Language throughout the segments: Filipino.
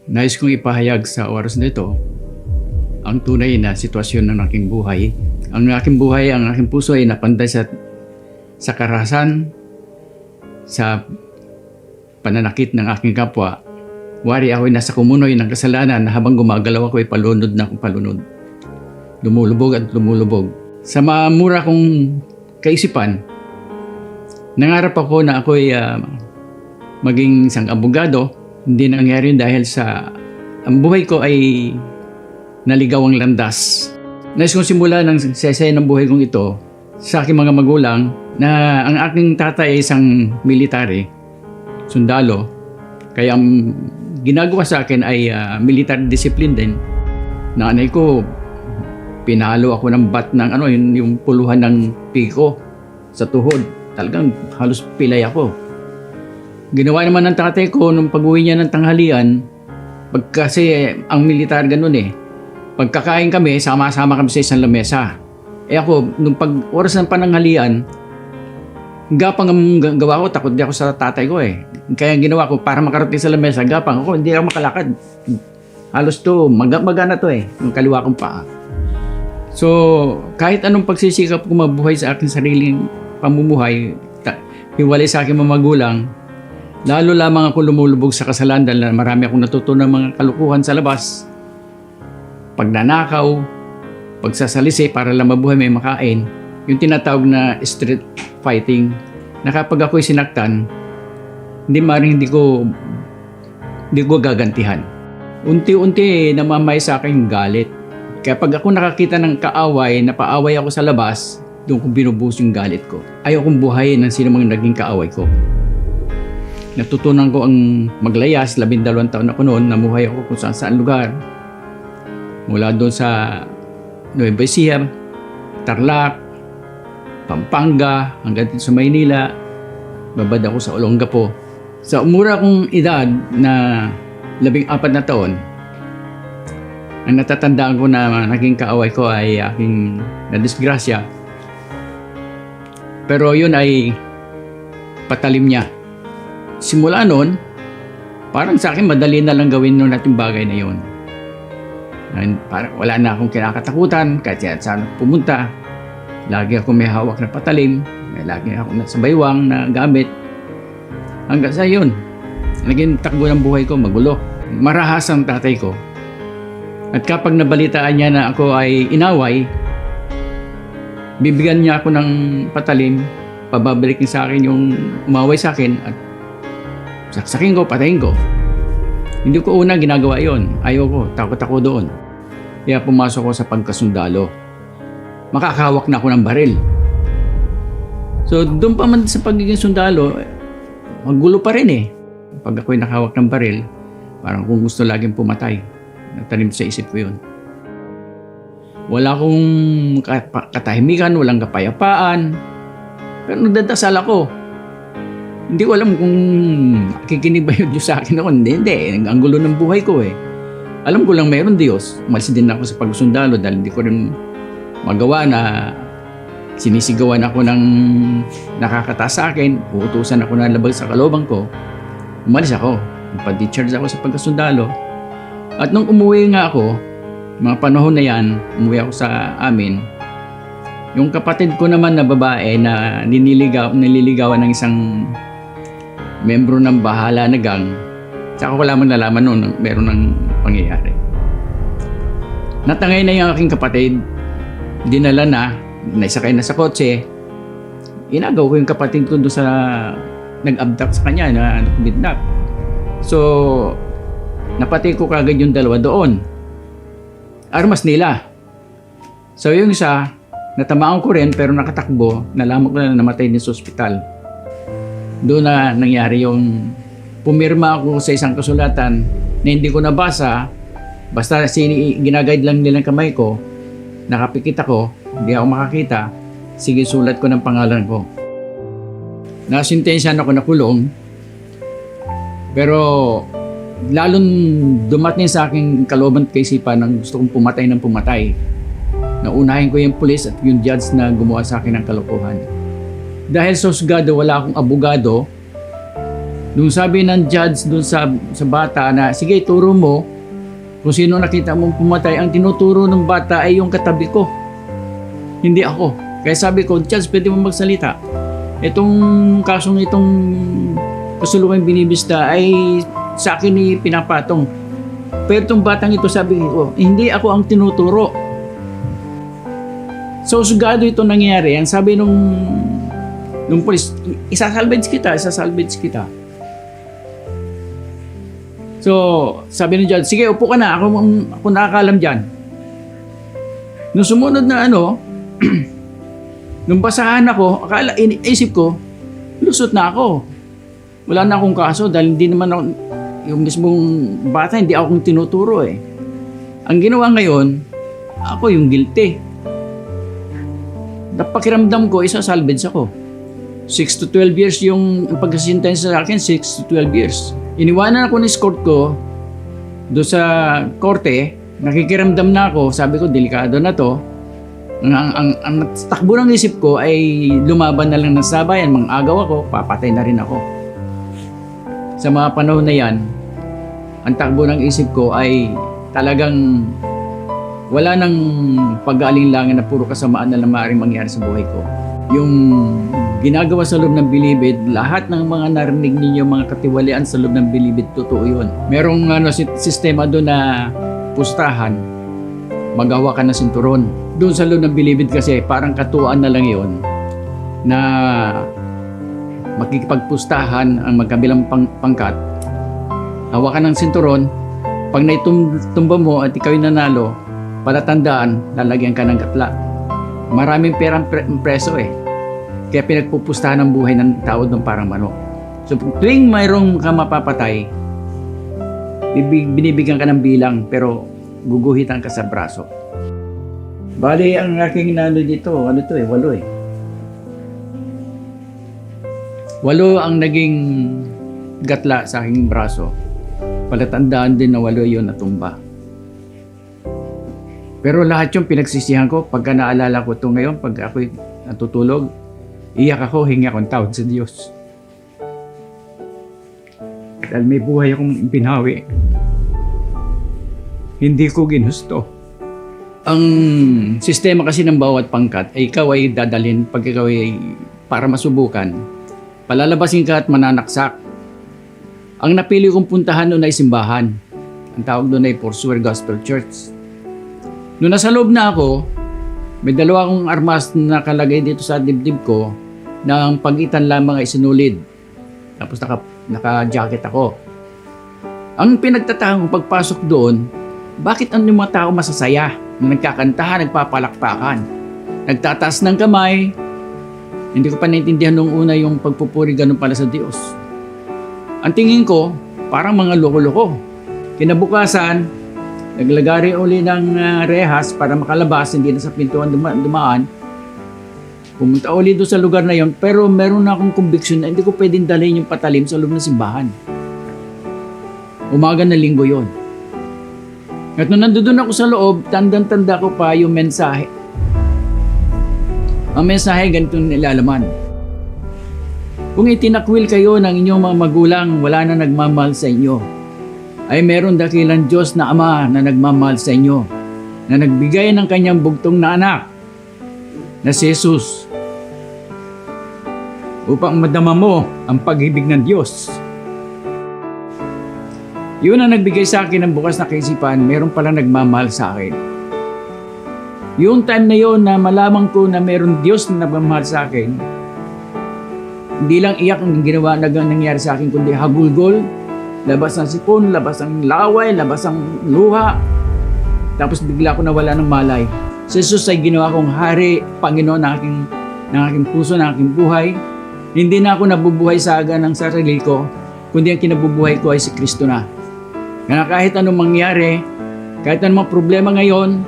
Nais kong ipahayag sa oras na ito ang tunay na sitwasyon ng aking buhay. Ang aking puso ay napanday sa karahasan, sa pananakit ng aking kapwa. Wari ako'y nasa kumunoy ng kasalanan na habang gumagalaw ako ay palunod na akong palunod. Lumulubog at lumulubog. Sa mamura kong kaisipan, nangarap ako na ako'y maging isang abogado. Hindi nangyari yun dahil ang buhay ko ay naligaw ang landas. Nais kong simula ng sesay ng buhay kong ito sa aking mga magulang na ang aking tatay ay isang military, sundalo. Kaya ang ginagawa sa akin ay military discipline din. Nanay ko, pinalo ako ng bat ng yung puluhan ng piko sa tuhod. Talagang halos pilay ako. Ginawa naman ng tatay ko nung pag-uwi niya ng tanghalian, kasi ang militar ganun eh. Pagkakain kami, sama-sama kami sa isang lamesa. Ako, nung oras ng pananghalian, gapang ang gawa ko, takot di ako sa tatay ko eh. Kaya ginawa ko, para makarating sa lamesa, gapang ako, hindi ako makalakad. Halos to, magana to eh, yung kaliwa kong paa. So, kahit anong pagsisikap ko mabuhay sa aking sariling pamumuhay, hiwalay sa aking mga magulang, lalo lamang ako lumulubog sa kasalanan dahil marami akong natutunan ng mga kalukuhan sa labas. Pagnanakaw, pagsasalisi para lang mabuhay may makain, yung tinatawag na street fighting, na kapag ako'y sinaktan, hindi ko gagantihan. Unti-unti namamay sa akin galit. Kaya pag ako nakakita ng kaaway, napaaway ako sa labas, doon ko binubuhos yung galit ko. Ayaw kong buhayin ng sino mang naging kaaway ko. Natutunan ko ang maglayas, 12 taon ako noon, namuhay ako kung saan lugar. Mula doon sa Nueva Ecija, Tarlac, Pampanga, hanggang sa Maynila, babad ako sa Olongapo. Sa umura kong edad na 14 na taon, ang natatandaan ko na naging kaaway ko ay aking nadisgrasya. Pero yun ay patalim niya. Simula noon, parang sa akin madali na lang gawin noon natin bagay na yun. Parang wala na akong kinakatakutan kahit saan pumunta. Lagi ako may hawak na patalim, lagi ako nasa baywang na gamit. Hanggang sa yun, naging takbo ng buhay ko magulo. Marahas ang tatay ko. At kapag nabalitaan niya na ako ay inaway, bibigyan niya ako ng patalim, pababalikin sa akin yung umaway sa akin at saksakin ko, patayin ko. Hindi ko una ginagawa yon. Ayaw ko, takot ako doon. Kaya pumasok ko sa pagkasundalo. Makakahawak na ako ng baril. So doon pa man sa pagiging sundalo, magulo pa rin eh. Pag ako'y nakahawak ng baril, parang kung gusto laging pumatay. Natanim sa isip ko yun. Wala akong katahimikan, walang kapayapaan. Pero nagdadasal ako. Hindi ko alam kung kikinig ba yung Diyos sa akin noon. Hindi. Ang gulo ng buhay ko eh. Alam ko lang mayroon Diyos. Umalis din ako sa pagsundalo dahil hindi ko rin magawa na sinisigawan ako ng nakakataas sa akin. Uutusan ako na labag sa kalooban ko. Umalis ako. Pa-discharge ako sa pagkasundalo. At nung umuwi nga ako, mga panahon na yan, umuwi ako sa amin, yung kapatid ko naman na babae na nililigawan ng isang membro ng bahala na gang, saka ko lamang nalaman noon meron ng pangyayari. Natangay na yung aking kapatid, dinala na, naisakay na sa kotse, inagaw ko yung kapatid ko doon sa nag-abduct sa kanya na kidnap. So, napatay ko kagad yung dalawa doon. Armas nila. So yung isa, natamaan ko rin pero nakatakbo, nalaman ko na namatay din sa ospital. Doon na nangyari yung pumirma ako sa isang kasulatan na hindi ko nabasa, basta ginaguide lang nilang kamay ko, nakapikit ako, hindi ako makakita, sige sulat ko ng pangalan ko. Nasintensyahan ako na kulong, pero lalong dumating sa aking kalooban at kaisipan ng gusto kong pumatay ng pumatay. Naunahin ko yung pulis at yung judge na gumawa sa akin ng kalokohan. Dahil sa husgado, wala akong abogado, Nung sabi ng judge doon sa bata na, sige, turo mo kung sino nakita mong pumatay, ang tinuturo ng bata ay yung katabi ko. Hindi ako. Kaya sabi ko, judge, pwede mo magsalita. Itong kasong itong kasulukang binibista ay sa akin ni pinapatong. Pero itong batang ito, sabi ko, hindi ako ang tinuturo. So, sugado ito nangyari. Ang sabi nung polis, isasalvage kita. So, sabi ng judge, sige, upo ka na. Ako nakakalam dyan. Nung sumunod na nung basahan ako, isip ko, lusot na ako. Wala na akong kaso dahil hindi naman ako, yung mismong bata, hindi akong tinuturo eh. Ang ginawa ngayon, ako yung guilty. Napakiramdam ko, isasalvage ako. 6 to 12 years yung pagkasintensya sa akin, 6 to 12 years. Iniwanan ako ni escort ko doon sa korte, nakikiramdam na ako, sabi ko, delikado na to. Ang takbo ng isip ko ay lumaban na lang ng sabayan, mang-agaw ako, papatay na rin ako. Sa mga panahon na yan, ang takbo ng isip ko ay talagang wala nang pag-aalinlangan na puro kasamaan na lang maaaring mangyari sa buhay ko. Yung ginagawa sa loob ng Bilibid, lahat ng mga narinig ninyo, mga katiwalian sa loob ng Bilibid, totoo yun. Merong sistema doon na pustahan, magawa ka ng sinturon. Doon sa loob ng Bilibid kasi parang katuan na lang yun na makikipagpustahan ang magkabilang pangkat. Hawakan ng sinturon, pag naitumba mo at ikaw yung nanalo, palatandaan, lalagyan ka ng katla. Maraming perang preso eh. Kaya pinagpupustahan ang buhay ng tao doon parang manok. So tuwing mayroong ka mapapatay, binibigyan ka ng bilang pero guguhitan ka sa braso. Bali, ang aking nano dito, 8 eh. 8 ang naging gatla sa aking braso. Palatandaan din na 8 yun natumba. Pero lahat yung pinagsisihan ko, pagka naalala ko ito ngayon, pag ako'y natutulog, iyak ako, hingi akong tawad sa Diyos. Dahil may buhay akong pinawi. Hindi ko ginusto. Ang sistema kasi ng bawat pangkat ay ikaw ay dadalhin pag ikaw ay para masubukan. Palalabasin ka at mananaksak. Ang napili kong puntahan noon ay simbahan. Ang tawag doon ay Foursquare Gospel Church. Noong nasa loob na ako, may 2 akong armas na nakalagay dito sa dibdib ko na ang pagitan lamang ay sinulid. Tapos naka-jacket ako. Ang pinagtatahan ko pagpasok doon, bakit ang mga tao masasaya? Nagkakantahan, nagpapalakpakan, nagtataas ng kamay. Hindi ko pa naintindihan nung una yung pagpupuri ganun pala sa Diyos. Ang tingin ko, parang mga loko-loko. Kinabukasan, naglagari uli ng rehas para makalabas, hindi na sa pintuan dumaan. Pumunta uli doon sa lugar na yon, pero meron na akong conviction na hindi ko pwedeng dalhin yung patalim sa loob ng simbahan. Umaga na linggo yon. At nung nandoon ako sa loob, tandang-tanda ko pa yung mensahe. Ang mensahe ganito nilalaman. Kung itinakwil kayo ng inyong mga magulang, wala na nagmamahal sa inyo, ay meron dakilang Diyos na Ama na nagmamahal sa inyo, na nagbigay ng kanyang bugtong na anak, na si Jesus, upang madama mo ang pag-ibig ng Diyos. Yun ang nagbigay sa akin ng bukas na kaisipan, meron palang nagmamahal sa akin. Yung time na yun na malaman ko na meron Diyos na nagmamahal sa akin, hindi lang iyak ang ginawa na nangyari sa akin, kundi hagulgol, labas ng sipon, labas ng laway, labas ng luha. Tapos bigla ko nawala ng malay. Si Jesus ay ginawa kong hari, Panginoon ng aking puso, ng aking buhay. Hindi na ako nabubuhay sa aga ng sarili ko, kundi ang kinabubuhay ko ay si Kristo na. Kaya kahit anong mangyari, kahit anong problema ngayon,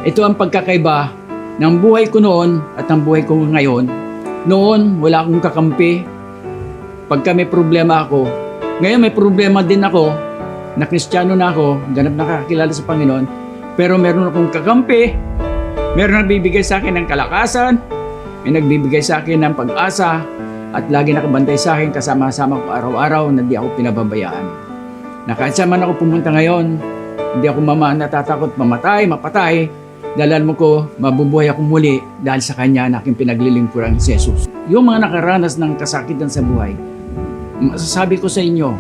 ito ang pagkakaiba ng buhay ko noon at ang buhay ko ngayon. Noon, wala akong kakampi. Pagka may problema ako, ngayon may problema din ako, na Kristiyano na ako, ganap nakakakilala sa Panginoon, pero meron akong kakampi, meron nagbibigay sa akin ng kalakasan, may nagbibigay sa akin ng pag-asa, at lagi nakabantay sa akin, kasama-sama ko araw-araw na di ako pinababayaan. Na kahit saan man ako pumunta ngayon, hindi ako natatakot mamatay, mapatay, dahil mo ko, mabubuhay ako muli dahil sa Kanya na aking pinaglilingkuran si Jesus. Yung mga nakaranas ng kasakitan sa buhay, masasabi ko sa inyo,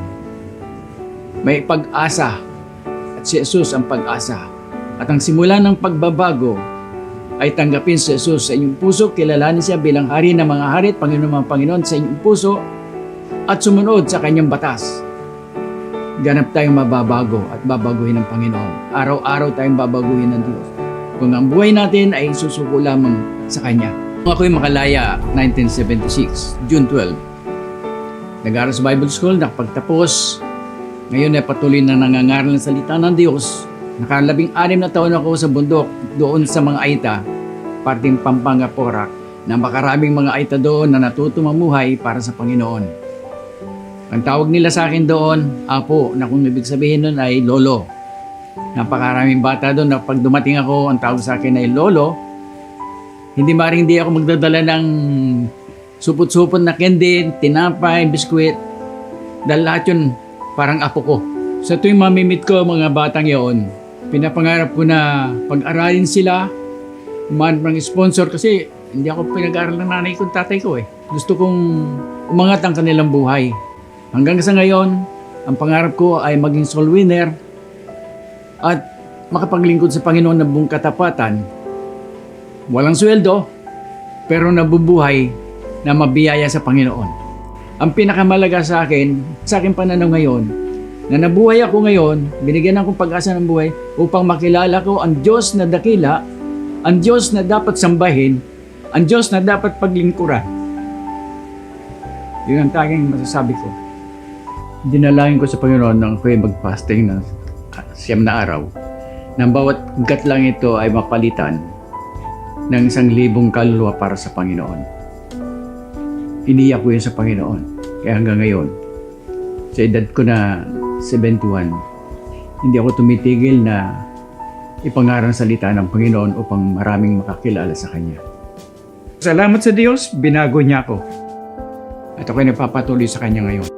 may pag-asa at si Jesus ang pag-asa. At ang simula ng pagbabago ay tanggapin si Jesus sa inyong puso, kilalanin siya bilang Hari ng mga hari at Panginoon ng mga Panginoon sa inyong puso at sumunod sa Kanyang batas. Ganap tayong mababago at babaguhin ng Panginoon. Araw-araw tayong babaguhin ng Diyos. Kung ang buhay natin ay susuko lamang sa Kanya. Nung ako'y makalaya, 1976, June 12. Nag-aaral sa Bible School, nakapagtapos. Ngayon ay patuloy na nangangaral ng salita ng Diyos. Naka-16 na taon ako sa bundok, doon sa mga Aita, parting Pampanga, Porac, na makaraming mga Aita doon na natuto mamuhay para sa Panginoon. Ang tawag nila sa akin doon, Apo, na kung ibig sabihin nun ay Lolo. Napakaraming bata doon na pag dumating ako, ang tawag sa akin ay Lolo. Hindi ako magdadala ng supot-supot na candy, tinapay, biskwit. Dahil lahat yun parang apo ko. Sa tuwing mamimit ko mga batang yon, pinapangarap ko na pag-aralin sila, umanap ng sponsor kasi hindi ako pinag-aral ng nanay ko, tatay ko eh. Gusto kong umangat ang kanilang buhay. Hanggang sa ngayon, ang pangarap ko ay maging soul winner at makapaglingkod sa Panginoon ng buong katapatan. Walang sweldo, pero nabubuhay na mabiyaya sa Panginoon. Ang pinakamalaga sa aking pananaw ngayon, na nabuhay ako ngayon, binigyan akong pag-asa ng buhay upang makilala ko ang Diyos na dakila, ang Diyos na dapat sambahin, ang Diyos na dapat paglingkuran. Yun ang tanging masasabi ko. Dinalangin ko sa Panginoon nang ako'y mag-fasting ng 9 na araw. Nang bawat ugat lang ito ay mapalitan ng 1,000 kaluluwa para sa Panginoon. Iniyak ko yun sa Panginoon. Kaya hanggang ngayon, sa edad ko na 71, hindi ako tumitigil na ipangaral salita ng Panginoon upang maraming makakilala sa Kanya. Salamat sa Diyos, binago niya ako. At ako'y nagpapatuloy sa Kanya ngayon.